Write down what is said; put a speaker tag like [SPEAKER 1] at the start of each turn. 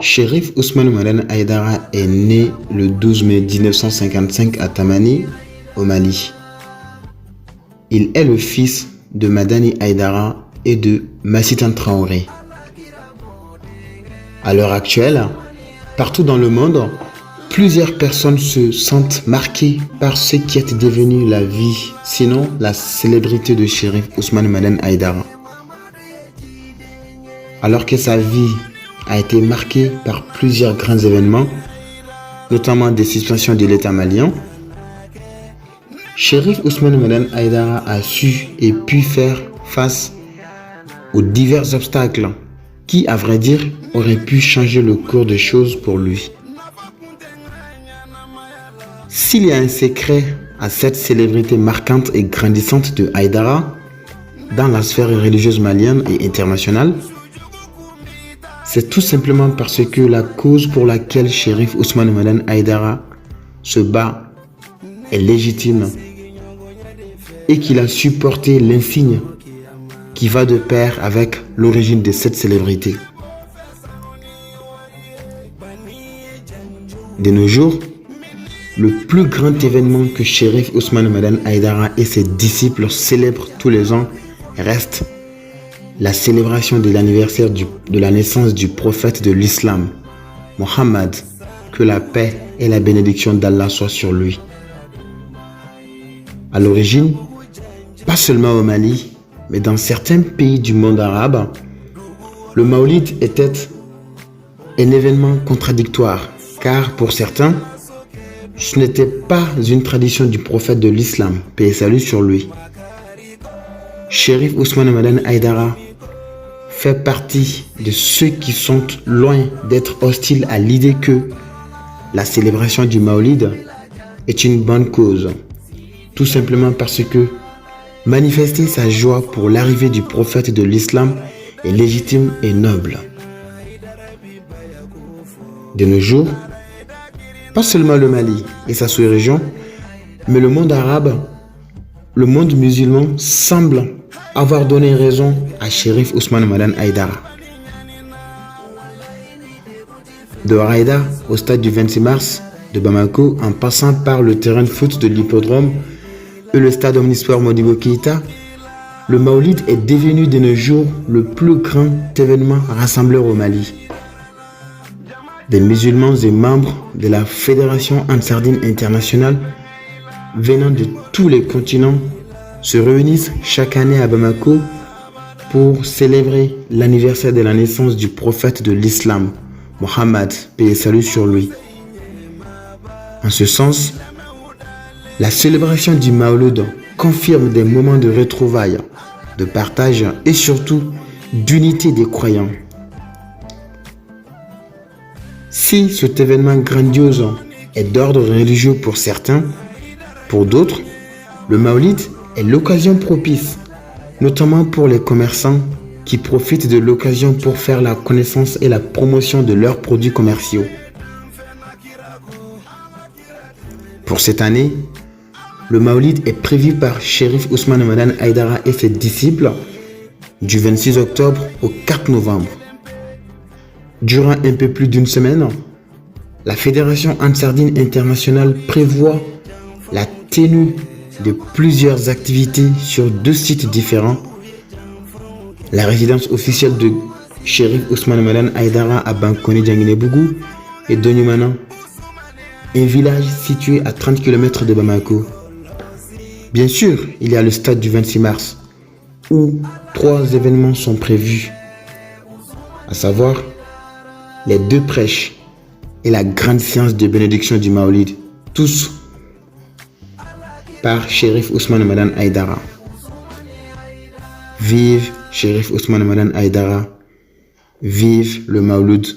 [SPEAKER 1] Cherif Ousmane Madan Haïdara est né le 12 mai 1955 à Tamani, au Mali. Il est le fils de Madani Haïdara et de Massitan Traoré. À l'heure actuelle, partout dans le monde, plusieurs personnes se sentent marquées par ce qui est devenu la vie, sinon la célébrité de Cherif Ousmane Madan Haïdara. Alors que sa vie a été marquée par plusieurs grands événements, notamment des situations de l'État malien, Cherif Ousmane Madan Haïdara a su et pu faire face aux divers obstacles qui, à vrai dire, auraient pu changer le cours des choses pour lui. S'il y a un secret à cette célébrité marquante et grandissante de Haïdara dans la sphère religieuse malienne et internationale, c'est tout simplement parce que la cause pour laquelle Cherif Ousmane Madan Haïdara se bat est légitime et qu'il a supporté l'insigne qui va de pair avec l'origine de cette célébrité. De nos jours, le plus grand événement que Cherif Ousmane Madan Haïdara et ses disciples célèbrent tous les ans reste la célébration de l'anniversaire de la naissance du prophète de l'islam, Mohammed, que la paix et la bénédiction d'Allah soient sur lui. À l'origine, pas seulement au Mali, mais dans certains pays du monde arabe, le Maoulid était un événement contradictoire, car pour certains, ce n'était pas une tradition du prophète de l'islam, paix et salut sur lui. Cherif Ousmane Madan Haïdara fait partie de ceux qui sont loin d'être hostiles à l'idée que la célébration du Maoulid est une bonne cause, tout simplement parce que manifester sa joie pour l'arrivée du prophète de l'islam est légitime et noble. De nos jours, pas seulement le Mali et sa sous-région, mais le monde arabe, le monde musulman semble avoir donné raison à Cherif Ousmane Madan Haïdara. De Horaïda au stade du 26 mars de Bamako, en passant par le terrain de foot de l'hippodrome et le stade omnisport Modibo Keïta, le Maoulid est devenu de nos jours le plus grand événement rassembleur au Mali. Des musulmans et membres de la Fédération Ansardine internationale venant de tous les continents se réunissent chaque année à Bamako pour célébrer l'anniversaire de la naissance du prophète de l'islam, Mohammed, paix et salut sur lui. En ce sens, la célébration du Maouloud confirme des moments de retrouvailles, de partage et surtout d'unité des croyants. Si cet événement grandiose est d'ordre religieux pour certains, pour d'autres, le Maoulid est l'occasion propice, notamment pour les commerçants qui profitent de l'occasion pour faire la connaissance et la promotion de leurs produits commerciaux. Pour cette année, le Maoulid est prévu par Cherif Ousmane Madan Haïdara et ses disciples du 26 octobre au 4 novembre. Durant un peu plus d'une semaine, la Fédération Ansardine internationale prévoit la tenue de plusieurs activités sur 2 sites différents. La résidence officielle de Cherif Ousmane Madan Haïdara à Bankoni-Dianguiné-Bougou et Donyumana, un village situé à 30 km de Bamako. Bien sûr, il y a le stade du 26 mars où 3 événements sont prévus, à savoir les 2 prêches et la grande séance de bénédiction du Maoulid, tous par Cherif Ousmane Madan Haïdara. Vive Cherif Ousmane Madan Haïdara, vive le Maouloud.